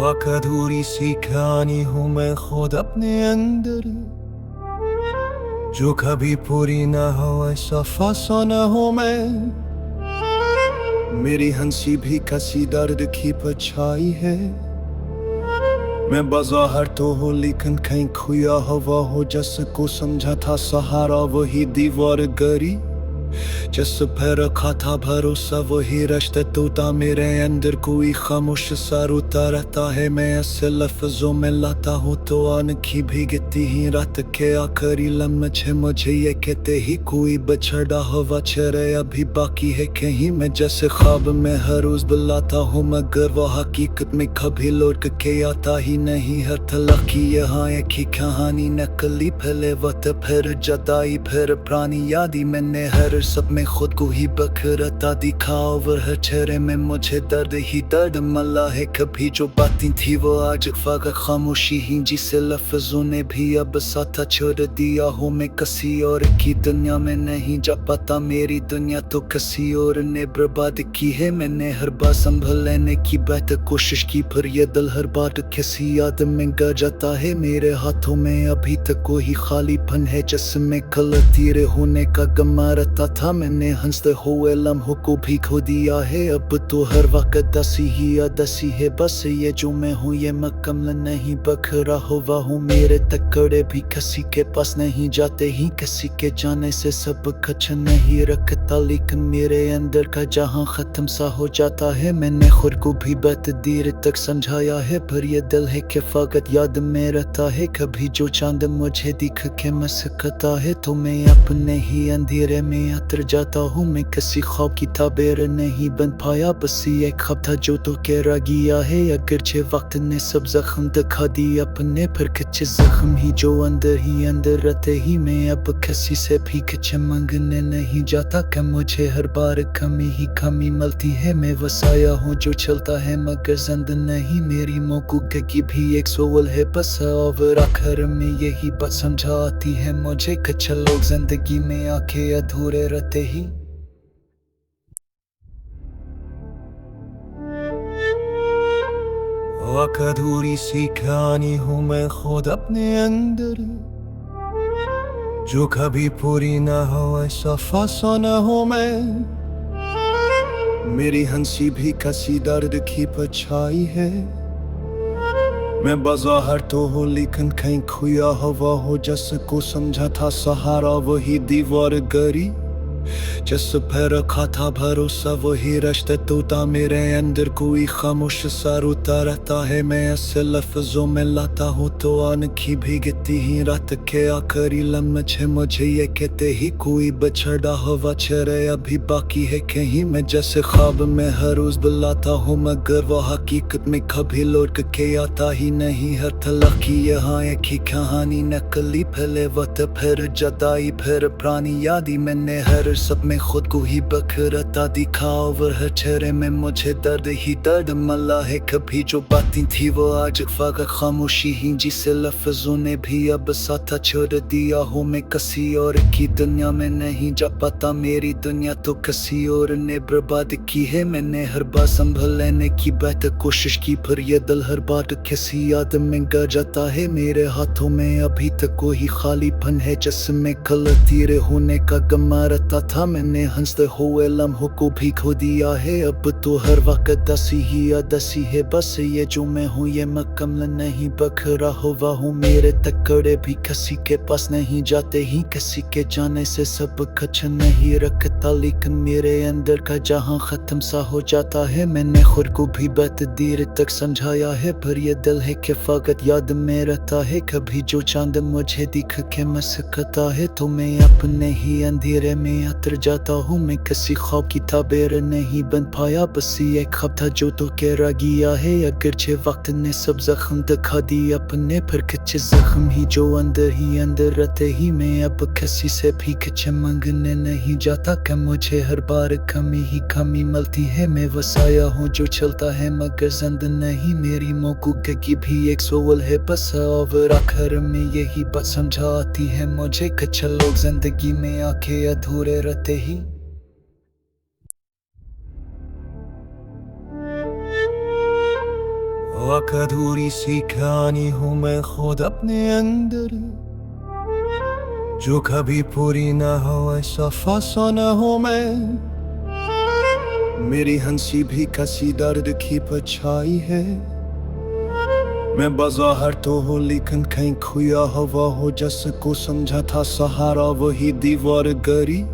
वक्त अधूरी सी कहानी हूँ मैं खुद अपने अंदर, जो कभी पूरी ना हो ऐसा फसाना हूँ मैं। मेरी हंसी भी कसी दर्द की परछाई है। मैं बाज़ार तो हो लेकिन कहीं खोया हवा हो, जिसको समझा था सहारा वही दीवार गरी। जिस पे रखा था भरोसा वही रास्ता टूटा। मेरे अंदर कोई खामोश सा रोता रहता है। मैं ऐसे लफ्जों में लाता हूँ तो आंखें भीगती ही रात के आखिरी लम्हे मुझे ये कहते ही कोई बछड़ा हवा चरे अभी बाकी है कहीं। मैं जैसे ख्वाब में हर रोज बुलाता हूँ मगर वो हकीकत में कभी लौट के आता ही नहीं। हर तलक की यहाँ एक ही कहानी नकली, पहले वक्त फिर जदाई फिर पुरानी यादी। मैंने हर सब में खुद को ही बखरता दिखा और हर चेहरे में मुझे दर्द ही दर्द मिला है। कभी जो बातें थी वो आज फकत खामोशी ही, जिसे लफ्जों ने भी अब साथा छोड़ दिया हूँ। मैं किसी और की दुनिया में नहीं जा पाता, मेरी दुनिया तो किसी और ने बर्बाद की है। मैंने हर बार संभल लेने की बेहतर कोशिश की, पर यह दिल हर बार किसी याद में गिर जाता है। मेरे हाथों में अभी तक कोई खालीपन है जिसमें कल तीर होने का गम रहता था। मैंने हंसते हुए लम्हों को भी खो दिया है, अब तो हर वक्त दसी ही अदसी है। बस ये जो मैं हूँ ये मुकम्मल नहीं, बखरा हुआ हूँ। मेरे तकड़े भी किसी के पास नहीं जाते ही, किसी के जाने से सब कुछ नहीं रखता। लेकिन मेरे अंदर का जहाँ खत्म सा हो जाता है। मैंने खुद को भी बेहतर देर तक समझाया है, पर ये दिल है कि फकत याद में रहता है। कभी जो चांद मुझे दिख के मुस्कुराता है तो मैं अपने ही अंधेरे में उतर जाता हूँ। मैं किसी ख्वाब की ताबीर नहीं बन पाया, बस ये ख्वाब था जो तो के रह गया है। अगरचे वक्त ने सब जख्म दिखा दिए अपने, पर कुछ जख्म ही जो अंदर ही अंदर रहते ही। मैं अब किसी से भी कुछ मांगने नहीं जाता कि मुझे हर बार कमी ही कमी मिलती है। मैं वसाया हूँ जो चलता है मगर जिंद नहीं, मेरी मौजूदगी भी एक सवाल है बस। और आखिर में यही बात समझा आती है मुझे, कुछ लोग जिंदगी में आके अधूरे रहते ही। वक्त अधूरी सी कहानी हूँ मैं खुद अपने अंदर, जो कभी पूरी ना हो ऐसा फसाना हूँ मैं। मेरी हंसी भी किसी दर्द की परछाई है। मैं बाज़ार तो हो लेकिन कहीं खोया हवा हो, जिसको समझा था सहारा वही दीवार गरी। जिस पे रखा था भरोसा वही रास्ता टूटा। मेरे अंदर कोई खामोश सा रोता रहता है। मैं ऐसे लफ्जों में लाता हूँ तो आंखें भीगती ही रात के आखिरी लम्हे मुझे ये कहते ही कोई बछड़ा हवा चरे अभी बाकी है कहीं। मैं जैसे ख्वाब में हर रोज बुलाता हूँ मगर वो हकीकत में कभी लौट के आता ही नहीं। हर तलक की यहाँ एक ही कहानी नकली, पहले वक्त फिर जदाई फिर पुरानी यादी। मैंने हर सब में खुद को ही बखरता दिखा और हर चेहरे में मुझे दर्द ही दर्द मिला है। कभी जो बातें थी वो आज फकत खामोशी ही, जिसे लफ्जों ने भी अब साथा छोड़ दिया हूँ। मैं किसी और की दुनिया में नहीं जा पाता, मेरी दुनिया तो किसी और ने बर्बाद की है। मैंने हर बार संभल लेने की बेहतर कोशिश की, पर यह दिल हर बार किसी याद में गिर जाता है। मेरे हाथों में अभी तक कोई खालीपन है जिसमें कल तीर होने का गम रहता था। मैंने हंसते हुए लम्हों को भी खो दिया है, अब तो हर वक्त दसी ही अदसी है। बस ये जो मैं हूँ ये मुकम्मल नहीं, बखरा हुआ हूँ। मेरे तकड़े भी किसी के पास नहीं जाते ही, किसी के जाने से सब कुछ नहीं रखता। लेकिन मेरे अंदर का जहाँ खत्म सा हो जाता है। मैंने खुद को भी बेहतर देर तक समझाया है, पर यह दिल है कि फकत याद में रहता है। कभी जो चांद मुझे दिख के मुस्कुराता है तो मैं अपने ही अंधेरे में उतर जाता हूँ। मैं किसी ख्वाब की ताबीर नहीं बन पाया, बस ये ख्वाब था जो तो के रह गया है। अगरचे वक्त ने सब जख्म दिखा दिए अपने, पर कुछ जख्म ही जो अंदर ही अंदर रहते ही। मैं अब किसी से भी कुछ मांगने नहीं जाता कि मुझे हर बार कमी ही कमी मिलती है। मैं वसाया हूँ जो चलता है मगर जिंद नहीं, मेरी मौजूदगी भी एक सवाल है बस। और आखिर में यही बात समझा आती है मुझे, कुछ लोग जिंदगी में आके अधूरे रहते ही। वक्त अधूरी सी कहानी हूँ मैं खुद अपने अंदर, जो कभी पूरी ना हो ऐसा फंसा ना हो मैं। मेरी हंसी भी किसी दर्द की परछाई है। मैं बाज़ार तो हो लेकिन कहीं खोया हवा हो, जिसको समझा था सहारा वही दीवार गरी।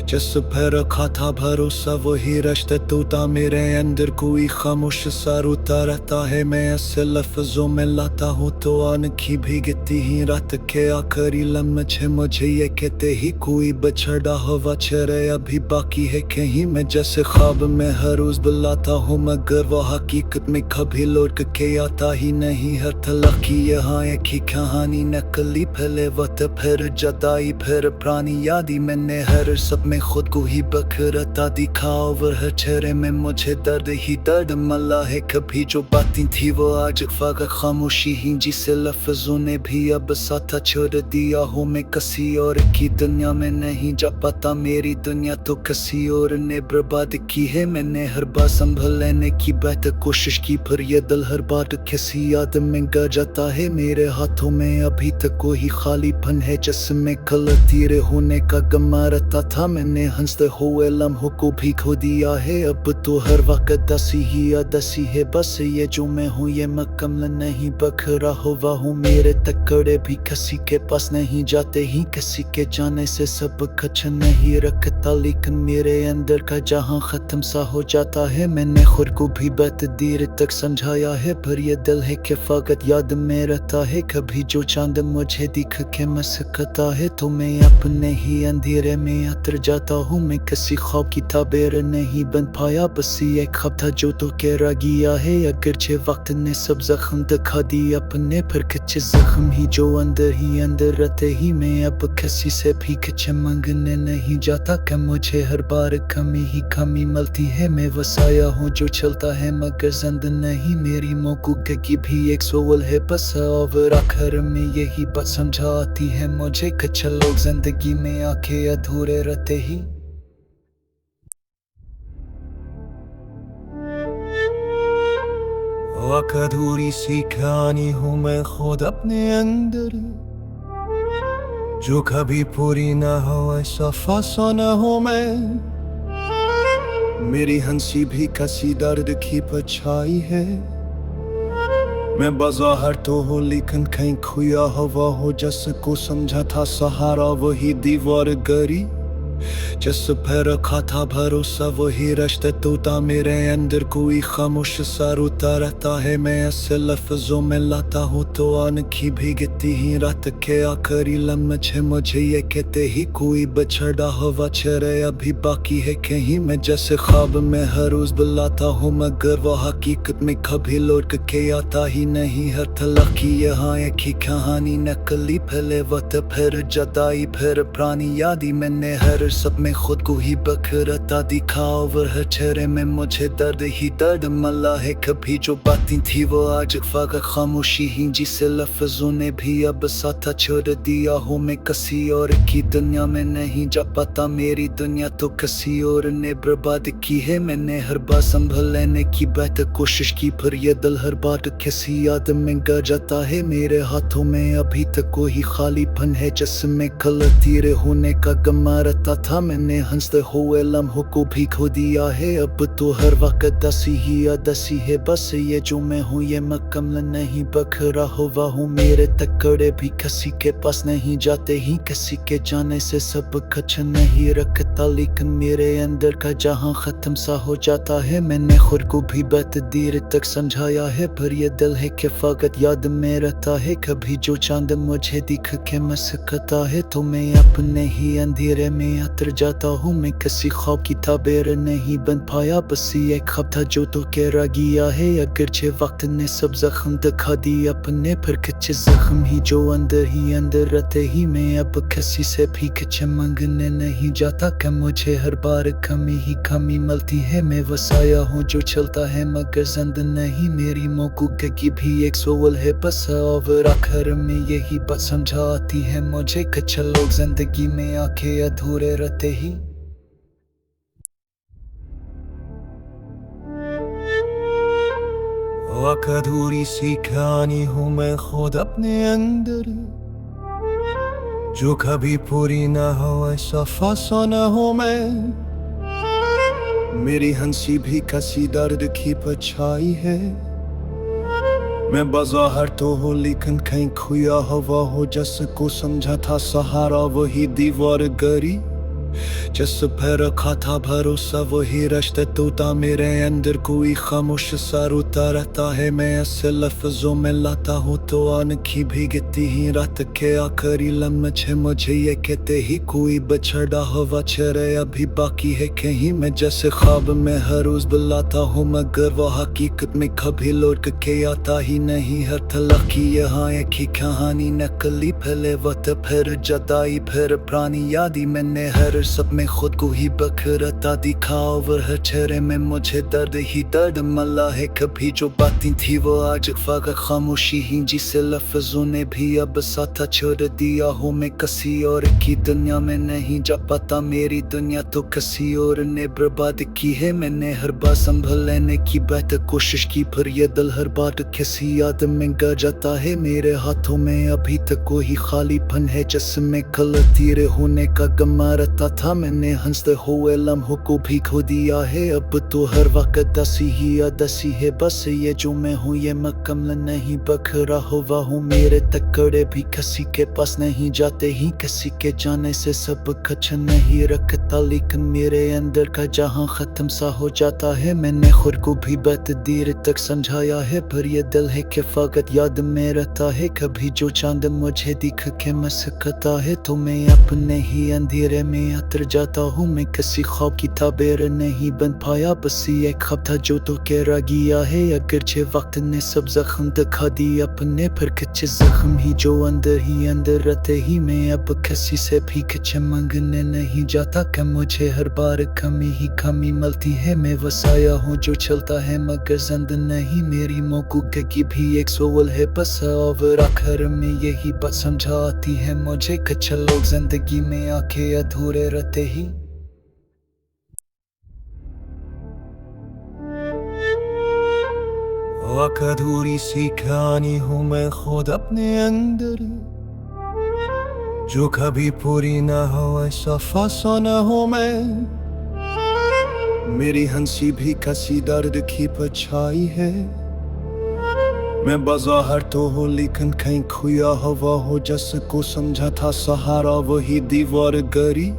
जिस पे रखा था भरोसा वही रिश्ता टूटा। मेरे अंदर कोई खामोश सा रोता रहता है। मैं ऐसे लफ्जों में लाता हूँ तो आंखें भीगती ही रात के आखिरी लम्हे मुझे ये कहते ही कोई बछड़ा हवा चरे अभी बाकी है कहीं। मैं जैसे ख्वाब में हर रोज बुलाता हूँ मगर वो हकीकत में कभी लौट के आता ही नहीं। हर तलक की यहाँ एक ही कहानी नकली, पहले वक्त फिर जदाई फिर पुरानी यादी। मैंने हर सब में खुद को ही बखरता दिखा और हर चेहरे में मुझे दर्द ही दर्द मिला है। कभी जो बातें थी वो आज फकत खामोशी ही, जिसे लफ्जों ने भी अब साथा छोड़ दिया हूँ। मैं किसी और की दुनिया में नहीं जा पाता, मेरी दुनिया तो किसी और ने बर्बाद की है। मैंने हर बार संभल लेने की बेहतर कोशिश की, पर यह दिल हर बार किसी याद में गिर जाता है। मेरे हाथों में अभी तक कोई खालीपन है जिसमें कल तीर होने का गमा रहता था। मैंने हंसते हुए लम्हों को भी खो दिया है, अब तो हर वक्त दसी ही अदसी है। बस ये जो मैं हूँ ये मुकम्मल नहीं, बखरा हुआ हूँ। मेरे टुकड़े भी किसी के पास नहीं जाते ही, किसी के जाने से सब कुछ नहीं रखता। लेकिन मेरे अंदर का जहाँ खत्म सा हो जाता है। मैंने खुद को भी बहुत देर तक समझाया है, पर ये दिल है कि फकत याद में रहता है। कभी जो चांद मुझे दिख के मुस्कुराता है तो मैं अपने ही अंधेरे में उतर जाता हूँ। मैं किसी ख्वाब की ताबीर नहीं बन पाया, बस ये ख्वाब था जो तो के रह गया है। अगरचे वक्त ने सब जख्म दिखा दिए अपने, पर कुछ जख्म ही जो अंदर ही अंदर रहते ही। मैं अब किसी से भी कुछ मांगने नहीं जाता कि मुझे हर बार कमी ही कमी मिलती है। मैं वसाया हूँ जो चलता है मगर जिंदा नहीं, मेरी मौकूक की भी एक सवाल है बस। और आखिर में यही बात समझा आती है मुझे, कुछ लोग जिंदगी में आके अधूरे रहते ही। वक्त अधूरी सी कहानी हूँ मैं खुद अपने अंदर, जो कभी पूरी ना हो ऐसा फंसा ना हो मैं। मेरी हंसी भी किसी दर्द की परछाई है। मैं बाज़ार तो हो लेकिन कहीं खोया हवा हो, जिसको समझा था सहारा वही दीवार गरी। जिस पे रखा था भरोसा वही रिश्ता टूटा। मेरे अंदर कोई खामोश सा रोता रहता है। मैं ऐसे लफ्जों में लाता हूँ तो आंखें भीगती ही रात के आखिरी लम्हे मुझे ये कहते ही कोई बछड़ा हवा चरे अभी बाकी है कहीं। मैं जैसे ख्वाब में हर रोज बुलाता हूँ मगर वो हकीकत में कभी लौट के आता ही नहीं। हर तलक की यहाँ एक ही कहानी नकली, पहले वक्त फिर जदाई फिर पुरानी यादी। मैंने हर सब में खुद को ही बखरता दिखा और हर चेहरे में मुझे दर्द ही दर्द मिला है। कभी जो बातें थी वो आज फकत खामोशी ही, जिसे लफ्जों ने भी अब साथा छोड़ दिया हूँ। मैं किसी और की दुनिया में नहीं जा पाता, मेरी दुनिया तो किसी और ने बर्बाद की है। मैंने हर बार संभल लेने की बेहतर कोशिश की, पर यह दिल हर बार किसी याद में गिर जाता है। मेरे हाथों में अभी तक कोई खालीपन है जिसमें कल तीर होने का गमा रहता था। मैंने हंसते हुए लम्हों को भी खो दिया है, अब तो हर वक्त दसी ही अदसी है। बस ये जो मैं हूँ ये मुकम्मल नहीं, बखरा हुआ हूँ। मेरे टुकड़े भी किसी के पास नहीं जाते ही, किसी के जाने से सब कुछ नहीं रखता। लेकिन मेरे अंदर का जहाँ खत्म सा हो जाता है। मैंने खुद को भी बहुत देर तक समझाया है, पर यह दिल है कि फकत याद में रहता है। कभी जो चांद मुझे दिख के मुस्कुराता है तो मैं अपने ही अंधेरे में उतर जाता हूँ। मैं किसी ख्वाब की ताबीर नहीं बन पाया, बस ये ख्वाब था जो तो के रह गया है। अगरचे वक्त ने सब जख्म दिखा दिए अपने, पर कुछ जख्म ही जो अंदर ही अंदर रहते ही। मैं अब किसी से भी कुछ मांगने नहीं जाता कि मुझे हर बार कमी ही कमी मिलती है। मैं वसाया हूँ जो चलता है मगर जिंदा नहीं, मेरी मौकूक की भी एक सवाल है बस। और आखिर में यही बात समझा आती है मुझे, कुछ लोग जिंदगी में आके अधूरे रहते ही। एक अधूरी सी कहानी हूँ मैं खुद अपने अंदर, जो कभी पूरी ना हो ऐसा फसाना हूँ मैं। मेरी हंसी भी कसी दर्द की परछाई है। मैं बाज़ार तो हो लेकिन कहीं खोया हुआ हो, जिसको समझा था सहारा वही दीवार गरी। जिस पे रखा था भरोसा वही रिश्ते टूटा। मेरे अंदर कोई खामोश सा रोता रहता है। मैं ऐसे लफ्जों में लाता हूँ तो आंखें भीगती ही रात के आखिरी लम्हे मुझे ये कहते ही कोई बिछड़ा हुआ चेहरे अभी बाकी है कहीं। मैं जैसे ख्वाब में हर रोज बुलाता हूँ मगर वो हकीकत में कभी लौट के आता ही नहीं। हर तलाकी यहाँ एक ही कहानी नकली, पहले वक्त फिर जदाई फिर पुरानी यादी। मैंने हर सब में खुद को ही बखरता दिखा और हर चेहरे में मुझे दर्द ही दर्द मिला है। कभी जो बातें थी वो आज फकत खामोशी ही, जिसे लफ्जों ने भी अब साथ छोड़ दिया हूँ। मैं किसी और की दुनिया में नहीं जा पाता, मेरी दुनिया तो किसी और ने बर्बाद की है। मैंने हर बार संभल लेने की बेहतर कोशिश की, पर ये दिल हर बार किसी याद में गिर जाता है। मेरे हाथों में अभी तक कोई खालीपन है जिसमें कल तीरे होने का गमा रहता था। मैंने हंसते हुए लम्हों को भी खो दिया है, अब तो हर वक्त दसी ही अदसी है। बस ये जो मैं हूँ ये मुकम्मल नहीं, बखरा हुआ हूँ। मेरे टुकड़े भी किसी के पास नहीं जाते ही, किसी के जाने से सब कुछ नहीं रखता। लेकिन मेरे अंदर का जहाँ खत्म सा हो जाता है। मैंने खुद को भी बहुत देर तक समझाया है, पर ये दिल है कि फकत याद में रहता है। कभी जो चांद मुझे दिख के मुस्कुराता है तो मैं अपने ही अंधेरे में उतर जाता हूँ। मैं किसी ख्वाब की ताबीर नहीं बन पाया, बस ये ख्वाब था जो तो के रह गया है। अगरचे वक्त ने सब जख्म दिखा दिए अपने, पर कुछ जख्म ही जो अंदर ही अंदर रहते ही। मैं अब किसी से भी कुछ मांगने नहीं जाता कि मुझे हर बार कमी ही कमी मिलती है। मैं वसाया हूँ जो चलता है मगर जिंदा नहीं, मेरी मौकूफी की भी एक सवाल है बस। और आखिर में यही बात समझा आती है मुझे, कुछ लोग जिंदगी में आके अधूरे रहते ही। एक अधूरी सी कहानी हूँ मैं खुद अपने अंदर, जो कभी पूरी ना हो ऐसा फसाना हूँ मैं। मेरी हंसी भी किसी दर्द की परछाई है। मैं बाज़ार तो हो लेकिन कहीं खोया हुआ हो, जिसको समझा था सहारा वही दीवार गरी।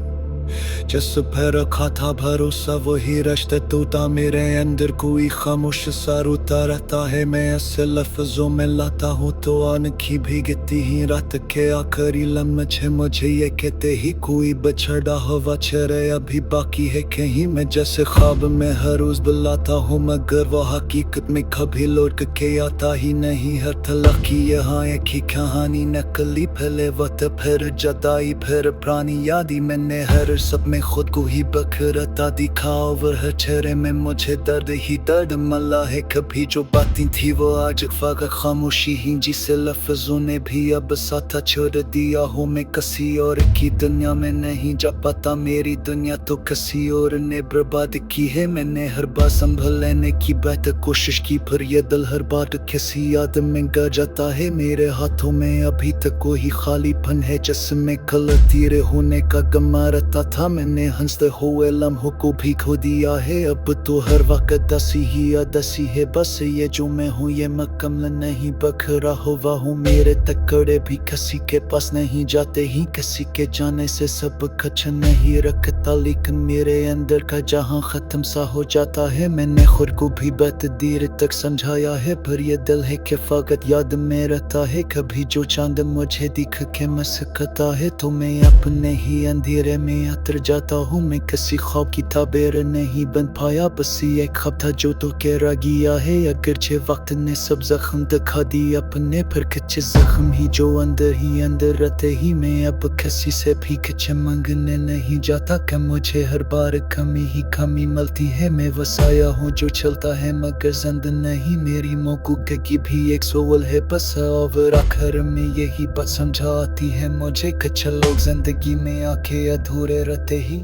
जिस पे रखा था भरोसा वही रिश्ते टूटा। मेरे अंदर कोई खामोश सा रोता रहता है। मैं ऐसे लफ्जों में लाता हूँ तो आंखें भीगती ही रात के आखिरी लम्हे मुझे ये कहते ही कोई बिछड़ा हुआ चेहरे अभी बाकी है कहीं। मैं जैसे ख्वाब में हर रोज बुलाता हूँ मगर वो हकीकत में कभी लौट के आता ही नहीं। हर तलाकी यहाँ एक ही कहानी नकली, पहले वक्त फिर जदाई फिर पुरानी यादी। मैंने हर सब में खुद को ही बखरता दिखा और हर चेहरे में मुझे दर्द ही दर्द मिला है। कभी जो बातें थी वो आज फकत खामोशी ही, जिसे लफ्जों ने भी अब साथ छोड़ दिया हूँ। मैं किसी और की दुनिया में नहीं जा पाता, मेरी दुनिया तो किसी और ने बर्बाद की है। मैंने हर बार संभल लेने की बेहतर कोशिश की, पर यह दिल हर बार किसी याद में गिर जाता है। मेरे हाथों में अभी तक कोई खालीपन है जिसमें कल तीरे होने का गमा रहता था। मैंने हंसते हुए लम्हों को भी खो दिया है, अब तो हर वक्त दसी ही अदसी है। बस ये जो मैं हूँ ये मुकम्मल नहीं, बखरा हुआ हूँ। मेरे टुकड़े भी किसी के पास नहीं जाते ही, किसी के जाने से सब कुछ नहीं रखता। लेकिन मेरे अंदर का जहाँ खत्म सा हो जाता है। मैंने खुद को भी बहुत देर तक समझाया है, पर ये दिल है कि फकत याद में रहता है। कभी जो चांद मुझे दिख के मुस्कुराता है तो मैं अपने ही अंधेरे में उतर जाता हूँ। मैं किसी ख्वाब की ताबीर नहीं बन पाया, बस ये ख्वाब था जो तो के रह गया है। अगरचे वक्त ने सब जख्म दिखा दिए अपने, पर कुछ जख्म ही जो अंदर ही अंदर रहते ही। मैं अब किसी से भी कुछ मांगने नहीं जाता कि मुझे हर बार कमी ही कमी मिलती है। मैं वसाया हूँ जो चलता है मगर जिंदा नहीं, मेरी मौकूफी की भी एक सवाल है बस। और आखिर में यही बात समझा आती है मुझे, कुछ लोग जिंदगी में आके अधूरे रहते ही।